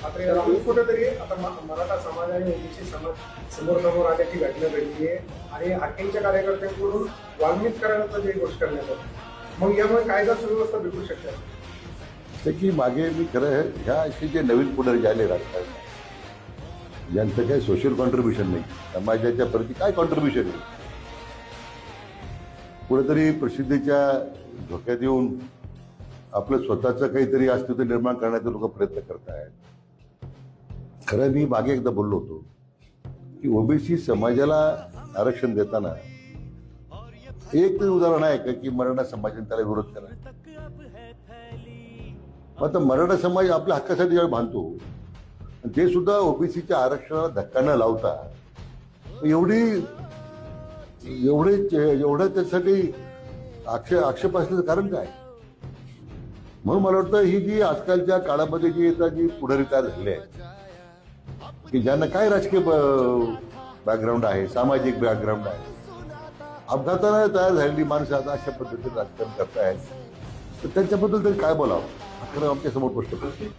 मात्र यातून कुठेतरी आता मराठा समाज आणि ओबीसी समाज समोर आल्याची घटना घडली आहे आणि हाकेंच्या कार्यकर्त्यांकडून वाल्मिक करायला जी गोष्ट करण्यात आली, मग यामुळे कायदा सुव्यवस्था बिघडू शकते. त्याची मागे मी खरं आहे, ह्या असे जे नवीन पुढारी आले राजकारणात यांचं काही सोशल कॉन्ट्रीब्युशन नाही, समाजाच्या प्रती काय कॉन्ट्रीब्युशन आहे. कुठेतरी प्रसिद्धीच्या धोक्यात येऊन आपलं स्वतःचं काहीतरी अस्तित्व निर्माण करण्याचा लोक प्रयत्न करत आहेत. खरं मी मागे एकदा बोललो होतो की ओबीसी समाजाला आरक्षण देताना एक तरी उदाहरण आहे का की मराठा समाजाने त्याला विरोध केला. आता मराठा समाज आपल्या हक्कासाठी जेव्हा बांधतो ते सुद्धा ओबीसीच्या आरक्षणाला धक्का न लावता एवढं त्यासाठी आक्षेप असण्याचं कारण काय. म्हणून मला वाटतं ही जी आजकालच्या काळामध्ये जी आता जी पुढारी तयार झाले आहेत की ज्यांना काय राजकीय बॅकग्राऊंड आहे, सामाजिक बॅकग्राऊंड आहे, अपघाताने तयार झालेली माणसं आता अशा पद्धतीने राजकारण करतायत, तर त्यांच्याबद्दल तरी काय बोलावं हा खरं आमच्या समोर प्रश्न पडतो.